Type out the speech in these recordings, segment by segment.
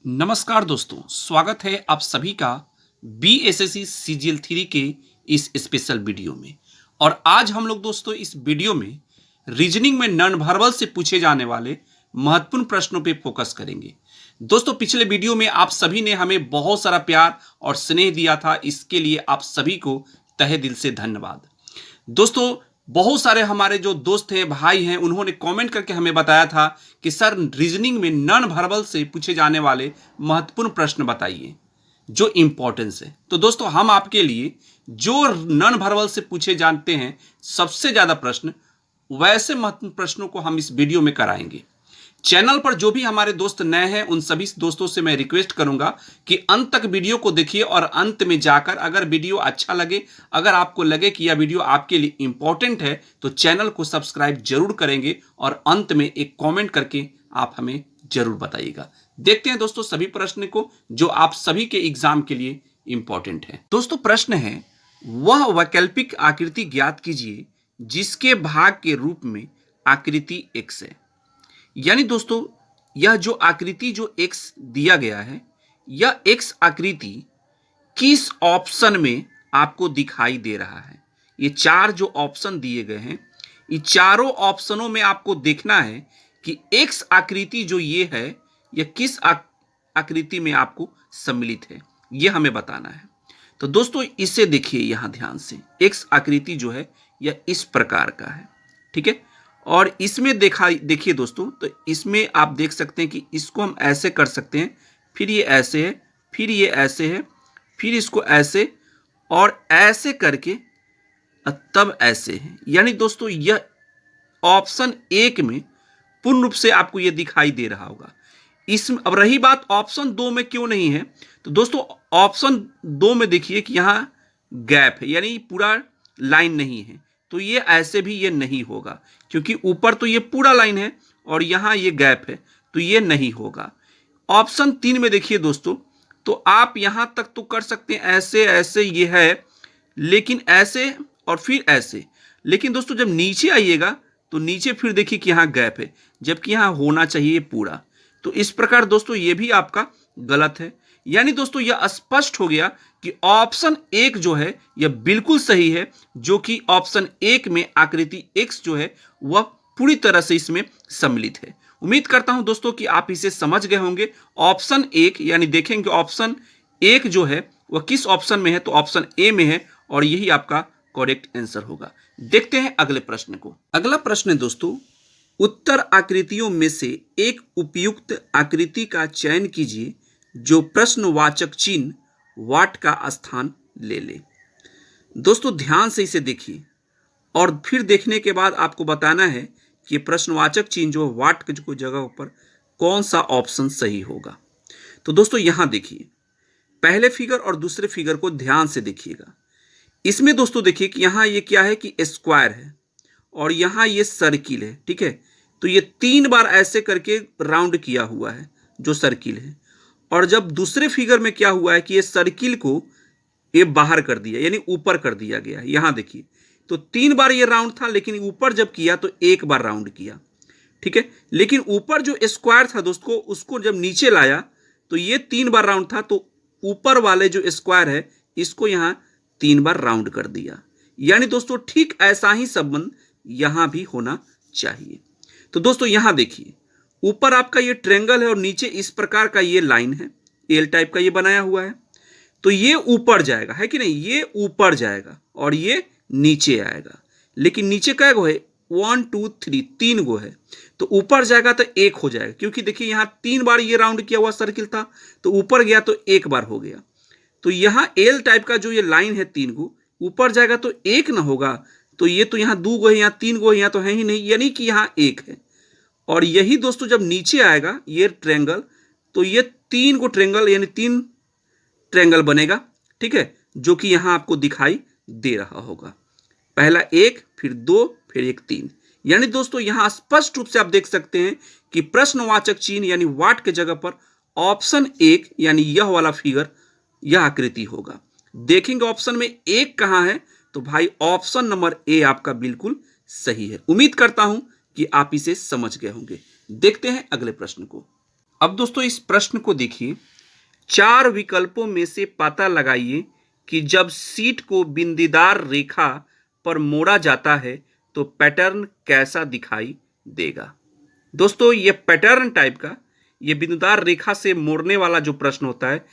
नमस्कार दोस्तों, स्वागत है आप सभी का बीएसएससी सीजीएल 3 के इस स्पेशल वीडियो में। और आज हम लोग दोस्तों इस वीडियो में रीजनिंग में नॉन वर्बल से पूछे जाने वाले महत्वपूर्ण प्रश्नों पे फोकस करेंगे। दोस्तों पिछले वीडियो में आप सभी ने हमें बहुत सारा प्यार और स्नेह दिया था, इसके लिए आप सभी को तहे दिल से धन्यवाद। दोस्तों बहुत सारे हमारे जो दोस्त हैं, भाई हैं, उन्होंने कमेंट करके हमें बताया था कि सर रीजनिंग में नॉन वर्बल से पूछे जाने वाले महत्वपूर्ण प्रश्न बताइए जो इंपॉर्टेंस है। तो दोस्तों हम आपके लिए जो नॉन वर्बल से पूछे जाते हैं सबसे ज्यादा प्रश्न, वैसे महत्वपूर्ण प्रश्नों को हम इस वीडियो में कराएंगे। चैनल पर जो भी हमारे दोस्त नए हैं उन सभी दोस्तों से मैं रिक्वेस्ट करूंगा कि अंत तक वीडियो को देखिए और अंत में जाकर अगर वीडियो अच्छा लगे, अगर आपको लगे कि यह वीडियो आपके लिए इंपॉर्टेंट है तो चैनल को सब्सक्राइब जरूर करेंगे और अंत में एक कमेंट करके आप हमें जरूर बताइएगा। देखते हैं दोस्तों सभी प्रश्न को जो आप सभी के एग्जाम के लिए इंपॉर्टेंट है। दोस्तों प्रश्न है, वह वैकल्पिक आकृति ज्ञात कीजिए जिसके भाग के रूप में आकृति x है। यानी दोस्तों यह जो आकृति जो x दिया गया है, यह x आकृति किस ऑप्शन में आपको दिखाई दे रहा है। ये चार जो ऑप्शन दिए गए हैं, ये चारों ऑप्शनों में आपको देखना है कि x आकृति जो ये है यह किस आकृति में आपको सम्मिलित है, यह हमें बताना है। तो दोस्तों इसे देखिए यहां ध्यान से, x आकृति जो है यह इस प्रकार का है, ठीक है। और इसमें देखिए दोस्तों, तो इसमें आप देख सकते हैं कि इसको हम ऐसे कर सकते हैं, फिर ये ऐसे है, फिर ये ऐसे है, फिर इसको ऐसे और ऐसे करके तब ऐसे है। यानी दोस्तों यह ऑप्शन 1 में पूर्ण रूप से आपको यह दिखाई दे रहा होगा। इसमें अब रही बात ऑप्शन 2 में क्यों नहीं है, तो दोस्तों ऑप्शन 2 में देखिए कि यहां गैप है, यानी पूरा लाइन नहीं है, तो ये ऐसे भी ये नहीं होगा क्योंकि ऊपर तो ये पूरा लाइन है और यहां ये गैप है, तो ये नहीं होगा। ऑप्शन 3 में देखिए दोस्तों, तो आप यहां तक तो कर सकते हैं, ऐसे ऐसे ये है, लेकिन ऐसे और फिर ऐसे। लेकिन दोस्तों जब नीचे आइएगा तो नीचे फिर देखिए कि यहां गैप है, जबकि यहां होना चाहिए पूरा। तो इस प्रकार दोस्तों ये भी आपका गलत है। यानी दोस्तों यह स्पष्ट हो गया कि ऑप्शन 1 जो है यह बिल्कुल सही है, जो कि ऑप्शन 1 में आकृति x जो है वह पूरी तरह से इसमें सम्मिलित है। उम्मीद करता हूं दोस्तों कि आप इसे समझ गए होंगे। ऑप्शन 1 यानी देखेंगे ऑप्शन 1 जो है वह किस ऑप्शन में है, तो ऑप्शन ए में है और यही आपका करेक्ट आंसर होगा। देखते हैं अगले प्रश्न को। अगला प्रश्न है दोस्तों, उत्तर आकृतियों में से एक उपयुक्त आकृति का चयन कीजिए जो प्रश्नवाचक चिन्ह वाट का स्थान ले ले। दोस्तों ध्यान से इसे देखिए और फिर देखने के बाद आपको बताना है कि प्रश्नवाचक चिन्ह जो वाट की जगह पर कौन सा ऑप्शन सही होगा। तो दोस्तों यहां देखिए, पहले फिगर और दूसरे फिगर को ध्यान से देखिएगा। इसमें दोस्तों देखिए कि यहां ये क्या है कि स्क्वायर है और यहां ये सर्किल है, ठीक है। तो ये 3 बार ऐसे करके राउंड किया हुआ है जो सर्किल है। और जब दूसरे फिगर में क्या हुआ है कि ये सर्किल को ये बाहर कर दिया, यानी ऊपर कर दिया गया। यहां देखिए तो 3 बार ये राउंड था, लेकिन ऊपर जब किया तो 1 बार राउंड किया, ठीक है। लेकिन ऊपर जो स्क्वायर था दोस्तों, उसको जब नीचे लाया तो ये 3 बार राउंड था, तो ऊपर वाले जो स्क्वायर है इसको यहां 3 बार राउंड कर दिया। यानी दोस्तों ठीक ऐसा ही संबंध यहां भी होना चाहिए। तो दोस्तों यहां देखिए, ऊपर आपका ये ट्रायंगल है और नीचे इस प्रकार का ये लाइन है, एल टाइप का ये बनाया हुआ है। तो ये ऊपर जाएगा, है कि नहीं, ये ऊपर जाएगा और ये नीचे आएगा। लेकिन नीचे क्या गो है, 1 2 3 3 गो है, तो ऊपर जाएगा तो 1 हो जाएगा, क्योंकि देखिए यहां 3 बार ये राउंड किया हुआ सर्किल था, तो ऊपर गया तो 1 बार हो गया। तो यहां एल टाइप का जो ये लाइन है 3 गो, ऊपर जाएगा तो 1 ना होगा, तो ये तो यहां 2 गो है, यहां 3 गो है, यहां तो है ही नहीं, यानी कि यहां 1 है। और यही दोस्तों जब नीचे आएगा ये ट्रायंगल, तो ये 3 को ट्रायंगल यानी 3 ट्रायंगल बनेगा, ठीक है, जो कि यहां आपको दिखाई दे रहा होगा। पहला 1, फिर 2, फिर 1 3। यानी दोस्तों यहां स्पष्ट रूप से आप देख सकते हैं कि प्रश्नवाचक चिन्ह यानी वाट के जगह पर ऑप्शन 1 यानी यह वाला फिगर, यह आकृति होगा। देखेंगे ऑप्शन में 1 कहां है, तो भाई ऑप्शन नंबर ए आपका बिल्कुल सही है। उम्मीद करता हूं कि आप इसे समझ गए होंगे। देखते हैं अगले प्रश्न को। अब दोस्तों इस प्रश्न को देखिए, 4 विकल्पों में से पता लगाइए कि जब शीट को बिंदीदार रेखा पर मोड़ा जाता है तो पैटर्न कैसा दिखाई देगा। दोस्तों ये पैटर्न टाइप का, ये बिंदुदार रेखा से मोड़ने वाला जो प्रश्न होता है,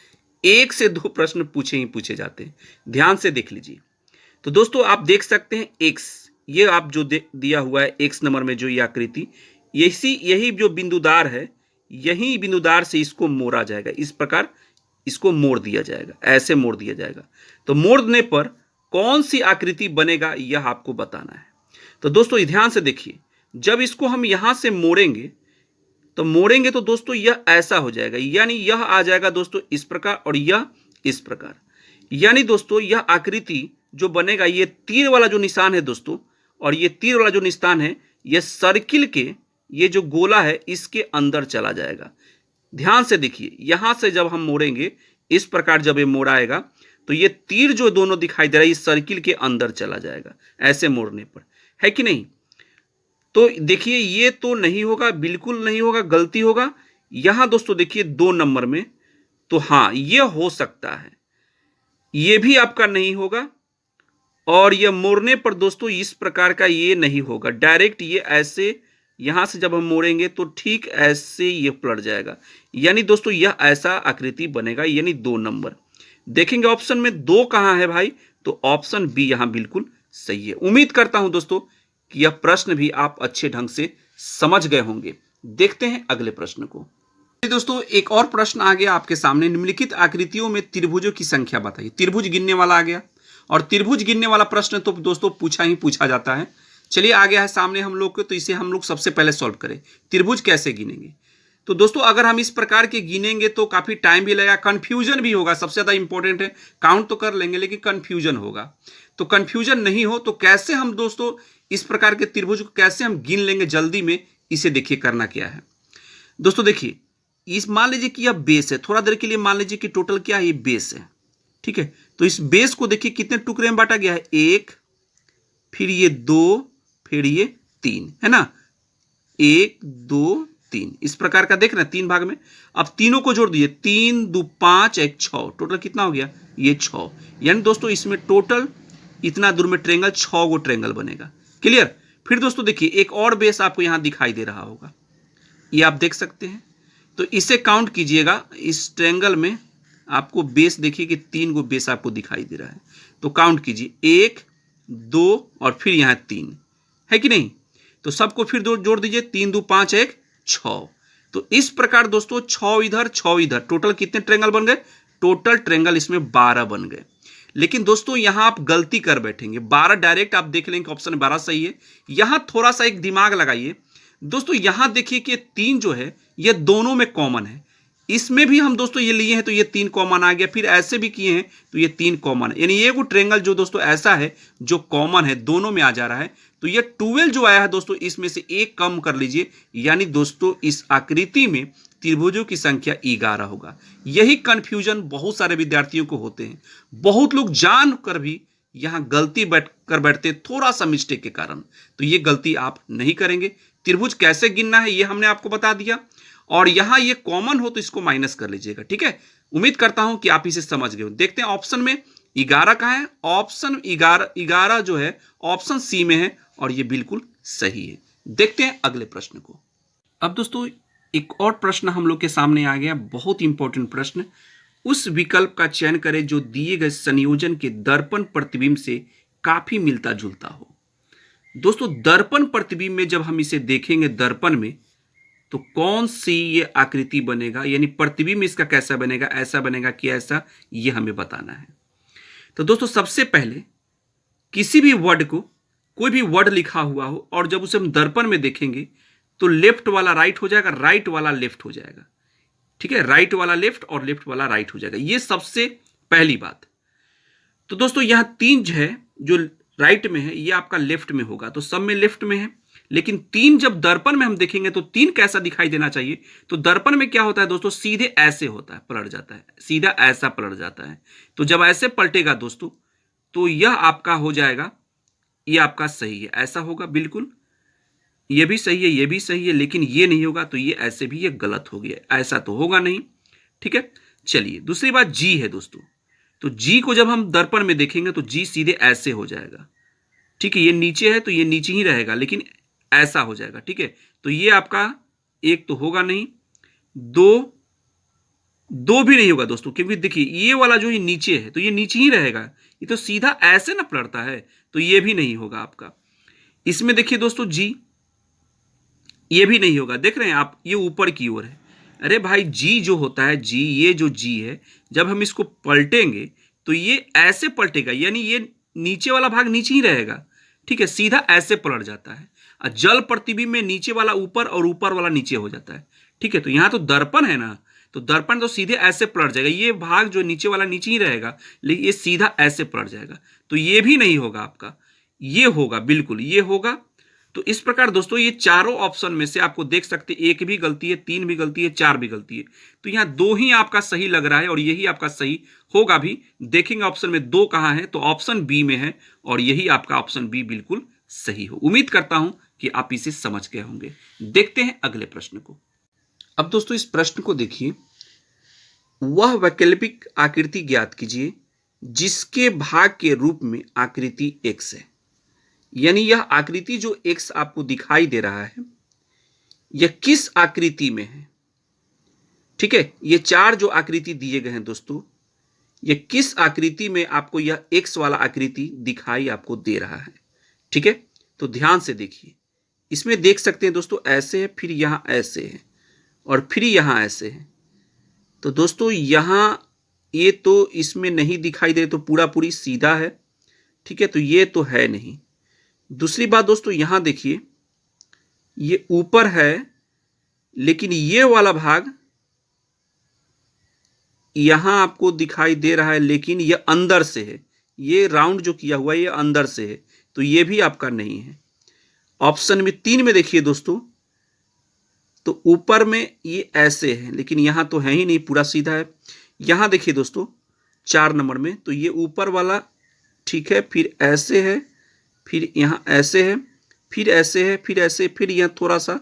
1 से 2 प्रश्न पूछे जाते हैं। ध्यान से देख लीजिए। तो दोस्तों आप देख सकते हैं एक्स, ये आप जो दिया हुआ है एक्स नंबर में जो ये आकृति, यही जो बिंदुदार है, यही बिंदुदार से इसको मोड़ा जाएगा। इस प्रकार इसको मोड़ दिया जाएगा, ऐसे मोड़ दिया जाएगा। तो मोड़ने पर कौन सी आकृति बनेगा यह आपको बताना है। तो दोस्तों ध्यान से देखिए, जब इसको हम यहां से मोड़ेंगे तो दोस्तों यह ऐसा हो जाएगा, यानी यह आ जाएगा दोस्तों इस प्रकार और यह इस प्रकार। यानी दोस्तों यह आकृति जो बनेगा, ये तीर वाला जो निशान है दोस्तों, और ये तीर वाला जो निशान है, यह सर्किल के ये जो गोला है इसके अंदर चला जाएगा। ध्यान से देखिए, यहां से जब हम मोड़ेंगे इस प्रकार, जब ये मोड़ाएगा तो ये तीर जो दोनों दिखाई दे रहा है इस सर्किल के अंदर चला जाएगा ऐसे मोड़ने पर, है कि नहीं। तो देखिए ये तो नहीं होगा, बिल्कुल नहीं होगा, गलती होगा। यहां दोस्तों देखिए 2 नंबर में, तो हां ये हो सकता है, ये भी आपका नहीं होगा। और ये मोड़ने पर दोस्तों इस प्रकार का ये नहीं होगा, डायरेक्ट ये ऐसे यहां से जब हम मोड़ेंगे तो ठीक ऐसे ये पलट जाएगा। यानी दोस्तों यह ऐसा आकृति बनेगा, यानी 2 नंबर। देखेंगे ऑप्शन में 2 कहां है भाई, तो ऑप्शन बी यहां बिल्कुल सही है। उम्मीद करता हूं दोस्तों कि यह प्रश्न भी आप अच्छे ढंग से समझ गए होंगे। देखते हैं अगले प्रश्न को। दोस्तों एक और प्रश्न आ गया आपके सामने, निम्नलिखित आकृतियों में त्रिभुजों की संख्या बताइए। त्रिभुज गिनने वाला आ गया, और त्रिभुज गिनने वाला प्रश्न तो दोस्तों पूछा जाता है। चलिए आ गया है सामने हम लोग को, तो इसे हम लोग सबसे पहले सॉल्व करें। त्रिभुज कैसे गिनेंगे, तो दोस्तों अगर हम इस प्रकार के गिनेंगे तो काफी टाइम भी लगेगा, कंफ्यूजन भी होगा। सबसे ज्यादा इंपॉर्टेंट है, काउंट तो कर लेंगे लेकिन कंफ्यूजन होगा। तो कंफ्यूजन नहीं हो तो कैसे हम दोस्तों इस प्रकार के त्रिभुज को कैसे हम गिन लेंगे जल्दी में, इसे देखिए करना क्या है। दोस्तों देखिए, इस मान लीजिए कि यह बेस है, थोड़ा देर के लिए मान लीजिए कि टोटल क्या है, ये बेस है, ठीक है। तो इस बेस को देखिए कितने टुकड़े में बांटा गया है, 1, फिर ये 2, फिर ये 3, है ना, 1 2 3, इस प्रकार का देख रहे हैं 3 भाग में। अब तीनों को जोड़ दीजिए, 3 2 5 1 6, टोटल कितना हो गया, ये 6। यानी दोस्तों इसमें टोटल इतना दूर में ट्रेंगल 6 गो ट्रेंगल बनेगा। क्लियर। फिर दोस्तों देखिए एक और बेस आपको यहां दिखाई दे रहा होगा, ये आप देख सकते हैं। तो इसे काउंट कीजिएगा, इस ट्रेंगल में आपको बेस देखिए कि 3 गो बेस आपको दिखाई दे रहा है। तो काउंट कीजिए, 1 2 और फिर यहां 3, है कि नहीं। तो सबको फिर जोड़ दीजिए, 3 2 5 1 6। तो इस प्रकार दोस्तों 6 इधर 6 इधर, टोटल कितने ट्रेंगल बन गए, टोटल ट्रेंगल इसमें 12 बन गए। लेकिन दोस्तों यहां आप गलती कर बैठेंगे, 12 डायरेक्ट आप देख लेंगे ऑप्शन 12 सही है। यहां थोड़ा सा एक दिमाग लगाइए दोस्तों, यहां देखिए कि 3 जो है ये दोनों में कॉमन है, इसमें भी हम दोस्तों ये लिए हैं तो ये 3 कॉमन आ गया, फिर ऐसे भी किए हैं तो ये 3 कॉमन है। यानी ये वो ट्रेंगल जो दोस्तों ऐसा है जो कॉमन है, दोनों में आ जा रहा है। तो ये 12 जो आया है दोस्तों, इसमें से एक कम कर लीजिए, यानी दोस्तों इस आकृति में त्रिभुजों की संख्या 11 होगा। यही कंफ्यूजन बहुत सारे विद्यार्थियों को होते हैं, बहुत लोग जान कर भी यहां गलती कर बैठते थोड़ा सा मिस्टेक के कारण। तो ये गलती आप नहीं करेंगे। त्रिभुज कैसे गिनना है ये हमने आपको बता दिया, और यहां ये कॉमन हो तो इसको माइनस कर लीजिएगा, ठीक है। उम्मीद करता हूं कि आप इसे समझ गए हो। देखते हैं ऑप्शन में 11 कहां है, ऑप्शन 11 जो है ऑप्शन सी में है, और ये बिल्कुल सही है। देखते हैं अगले प्रश्न को। अब दोस्तों एक और प्रश्न हम लोग के सामने आ गया, बहुत इंपॉर्टेंट प्रश्न। उस विकल्प का चयन करें जो दिए गए संयोजन के दर्पण प्रतिबिंब से काफी मिलता जुलता हो। दोस्तों दर्पण प्रतिबिंब में जब हम इसे देखेंगे दर्पण में, तो कौन सी ये आकृति बनेगा, यानी प्रतिबिंब इसका कैसा बनेगा, ऐसा बनेगा कि ऐसा, ये हमें बताना है। तो दोस्तों सबसे पहले किसी भी वर्ड को, कोई भी वर्ड लिखा हुआ हो और जब उसे हम दर्पण में देखेंगे तो लेफ्ट वाला राइट हो जाएगा, राइट वाला लेफ्ट हो जाएगा, ठीक है। राइट वाला लेफ्ट और लेफ्ट वाला राइट हो जाएगा, ये सबसे पहली बात। तो दोस्तों यहां 3 है जो राइट में है, ये आपका लेफ्ट में होगा, तो सब में लेफ्ट में है। लेकिन 3 जब दर्पण में हम देखेंगे तो 3 कैसा दिखाई देना चाहिए, तो दर्पण में क्या होता है दोस्तों, सीधे ऐसे होता है, पलट जाता है, सीधा ऐसा पलट जाता है। तो जब ऐसे पलटेगा दोस्तों तो यह आपका हो जाएगा, यह आपका सही है, ऐसा होगा बिल्कुल। ये भी सही है, ये भी सही है, लेकिन ये नहीं होगा, तो ये ऐसे भी ये गलत हो गया, ऐसा तो होगा नहीं। ठीक है, चलिए दूसरी बात जी है दोस्तों। तो जी को जब हम दर्पण में देखेंगे तो जी सीधे ऐसे हो जाएगा। ठीक है, ये नीचे है तो ये नीचे ही रहेगा, लेकिन ऐसा हो जाएगा। ठीक है, तो ये आपका एक तो होगा नहीं, दो दो भी नहीं होगा दोस्तों, क्योंकि देखिए ये वाला जो ये नीचे है तो ये नीचे ही रहेगा, ये तो सीधा ऐसे ना पलटता है, तो ये भी नहीं होगा आपका। इसमें देखिए दोस्तों जी, ये भी नहीं होगा, देख रहे हैं आप, ये ऊपर की ओर है। अरे भाई जी जो होता है, जी ये जो जी है, जब हम इसको पलटेंगे तो ये ऐसे पलटेगा, यानी ये नीचे वाला भाग नीचे ही रहेगा। ठीक है, सीधा ऐसे पलट जाता है। और जल प्रतिबिंब में नीचे वाला ऊपर और ऊपर वाला नीचे हो जाता है। ठीक है, तो यहां तो दर्पण है ना, तो दर्पण तो सीधे ऐसे पलट जाएगा, ये भाग जो नीचे वाला नीचे ही रहेगा, लेकिन ये सीधा ऐसे पलट जाएगा, तो ये भी नहीं होगा आपका, ये होगा, बिल्कुल ये होगा। तो इस प्रकार दोस्तों ये चारों ऑप्शन में से आपको देख सकते हैं, एक भी गलती है, तीन भी गलती है, चार भी गलती है, तो यहां दो ही आपका सही लग रहा है और यही आपका सही होगा भी। देखेंगे ऑप्शन में दो कहां है, तो ऑप्शन बी में है, और यही आपका ऑप्शन बी बिल्कुल सही हो। उम्मीद करता हूं कि आप इसे समझ गए होंगे। देखते हैं अगले प्रश्न को। अब दोस्तों इस प्रश्न को देखिए, वह वैकल्पिक आकृति ज्ञात कीजिए जिसके भाग के रूप में आकृति x है। यानी यह आकृति जो x आपको दिखाई दे रहा है, यह किस आकृति में है। ठीक है, ये चार जो आकृति दिए गए हैं दोस्तों, यह किस आकृति में आपको यह x वाला आकृति दिखाई आपको दे रहा है। ठीक है, तो ध्यान से देखिए, इसमें देख सकते हैं दोस्तों ऐसे है, फिर यहां ऐसे है, और फिर यहां ऐसे है। तो दोस्तों यहां ये तो इसमें नहीं दिखाई दे, तो पूरा पूरी सीधा है। ठीक है, तो ये तो है नहीं। दूसरी बात दोस्तों, यहां देखिए ये ऊपर है, लेकिन ये वाला भाग यहां आपको दिखाई दे रहा है, लेकिन ये अंदर से है, ये राउंड जो किया हुआ है ये अंदर से है, तो ये भी आपका नहीं है। ऑप्शन में 3 में देखिए दोस्तों, तो ऊपर में ये ऐसे है, लेकिन यहां तो है ही नहीं, पूरा सीधा है। यहां देखिए दोस्तों 4 नंबर में, तो ये ऊपर वाला ठीक है, फिर ऐसे है, फिर यहाँ ऐसे है, फिर ऐसे है, फिर ऐसे, फिर यहाँ थोड़ा सा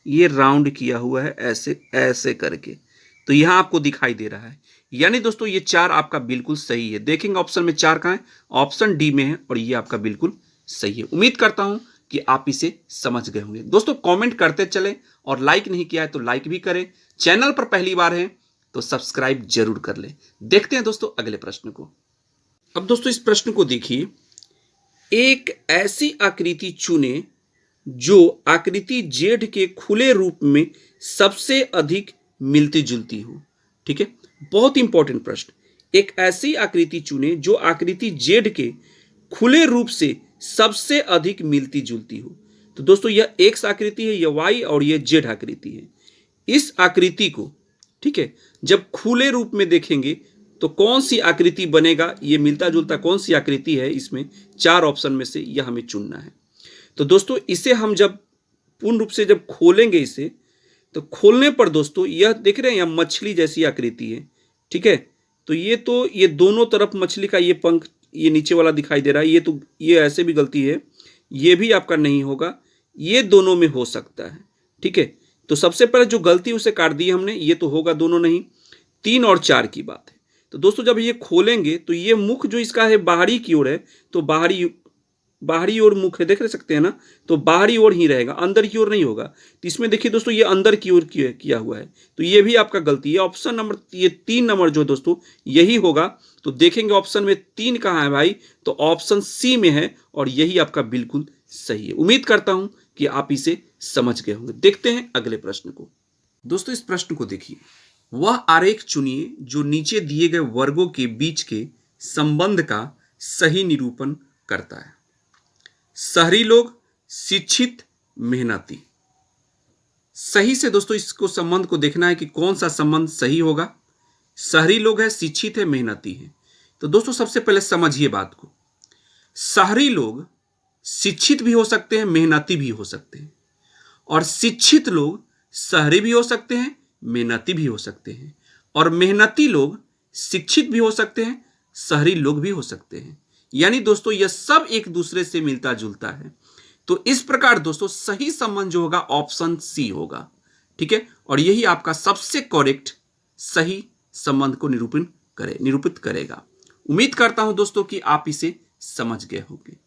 ये राउंड किया हुआ है ऐसे ऐसे करके, तो यहाँ आपको दिखाई दे रहा है। यानी दोस्तों ये चार आपका बिल्कुल सही है। देखेंगे ऑप्शन में चार कहाँ है, ऑप्शन डी में है, और ये आपका बिल्कुल सही है। उम्मीद करता हूं कि आप इसे समझ गए होंगे। दोस्तों कमेंट करते चले, और लाइक नहीं किया है तो लाइक भी करें, चैनल पर पहली बार है तो सब्सक्राइब जरूर कर ले। देखते हैं दोस्तों अगले प्रश्न को। अब दोस्तों इस प्रश्न को देखिए, एक ऐसी आकृति चुने जो आकृति जेड के खुले रूप में सबसे अधिक मिलती जुलती हो। ठीक है, बहुत इंपॉर्टेंट प्रश्न। एक ऐसी आकृति चुने जो आकृति जेड के खुले रूप से सबसे अधिक मिलती जुलती हो। तो दोस्तों यह एक्स आकृति है, यह वाई, और यह जेड आकृति है। इस आकृति को, ठीक है, जब खुले रूप में देखेंगे तो कौन सी आकृति बनेगा, ये मिलता जुलता कौन सी आकृति है, इसमें चार ऑप्शन में से यह हमें चुनना है। तो दोस्तों इसे हम जब पूर्ण रूप से जब खोलेंगे इसे, तो खोलने पर दोस्तों यह देख रहे हैं, यह मछली जैसी आकृति है। ठीक है, तो ये दोनों तरफ मछली का ये पंख, ये नीचे वाला दिखाई दे रहा है, ये ऐसे भी गलती है, ये भी आपका नहीं होगा, ये दोनों में हो सकता है। ठीक है, तो सबसे पहले जो गलती उसे काट दी हमने, ये तो होगा दोनों नहीं। 3 और 4 की बात है। तो दोस्तों जब ये खोलेंगे तो ये मुख जो इसका है बाहरी की ओर है, तो बाहरी ओर मुख है, देख सकते हैं ना, तो बाहरी ओर ही रहेगा, अंदर की ओर नहीं होगा। तो इसमें देखिए दोस्तों ये अंदर की ओर किया हुआ है, तो ये भी आपका गलती है। ऑप्शन नंबर ये 3 नंबर जो दोस्तों यही होगा। तो देखेंगे ऑप्शन में 3 कहाँ है भाई, तो ऑप्शन सी में है, और यही आपका बिल्कुल सही है। उम्मीद करता हूं कि आप इसे समझ गए होंगे। देखते हैं अगले प्रश्न को। दोस्तों इस प्रश्न को देखिए, वह आरेख चुनिए जो नीचे दिए गए वर्गों के बीच के संबंध का सही निरूपण करता है। शहरी लोग, शिक्षित, मेहनती। सही से दोस्तों इसको संबंध को देखना है कि कौन सा संबंध सही होगा। शहरी लोग है, शिक्षित है, मेहनती है। तो दोस्तों सबसे पहले समझिए बात को, शहरी लोग शिक्षित भी हो सकते हैं, मेहनती भी हो सकते हैं, और शिक्षित लोग शहरी भी हो सकते हैं, मेहनती भी हो सकते हैं, और मेहनती लोग शिक्षित भी हो सकते हैं, शहरी लोग भी हो सकते हैं। यानी दोस्तों यह सब एक दूसरे से मिलता जुलता है। तो इस प्रकार दोस्तों सही संबंध जो होगा ऑप्शन सी होगा। ठीक है, और यही आपका सबसे करेक्ट सही संबंध को निरूपित करेगा। उम्मीद करता हूं दोस्तों कि आप इसे समझ गए होंगे।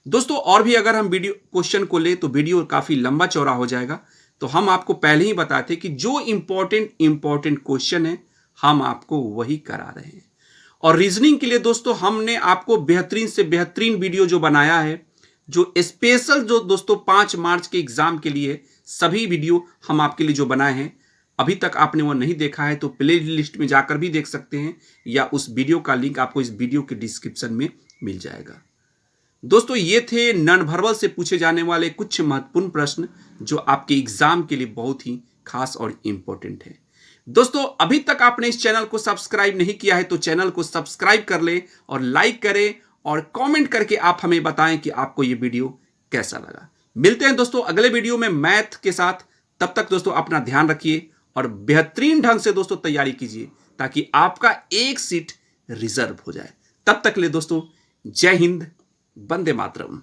दोस्तों और भी अगर हम वीडियो क्वेश्चन को ले तो वीडियो काफी लंबा चौड़ा हो जाएगा, तो हम आपको पहले ही बताते कि जो इंपॉर्टेंट क्वेश्चन है हम आपको वही करा रहे हैं। और रीजनिंग के लिए दोस्तों हमने आपको बेहतरीन से बेहतरीन वीडियो जो बनाया है, जो स्पेशल जो दोस्तों 5 मार्च के एग्जाम के लिए सभी वीडियो हम आपके लिए जो बनाए हैं, अभी तक आपने वो नहीं देखा है तो प्ले लिस्ट में जाकर भी देख सकते हैं, या उस वीडियो का लिंक आपको इस वीडियो के डिस्क्रिप्शन में मिल जाएगा। दोस्तों ये थे नॉन वर्बल से पूछे जाने वाले कुछ महत्वपूर्ण प्रश्न जो आपके एग्जाम के लिए बहुत ही खास और इंपॉर्टेंट है। दोस्तों अभी तक आपने इस चैनल को सब्सक्राइब नहीं किया है तो चैनल को सब्सक्राइब कर ले और लाइक करें और कमेंट करके आप हमें बताएं कि आपको ये वीडियो कैसा लगा। मिलते हैं दोस्तों अगले वीडियो में मैथ के साथ। तब तक दोस्तों अपना ध्यान रखिए और बेहतरीन ढंग से दोस्तों तैयारी कीजिए ताकि आपका एक सीट रिजर्व हो जाए। तब तक ले दोस्तों जय हिंद, वंदे मातरम।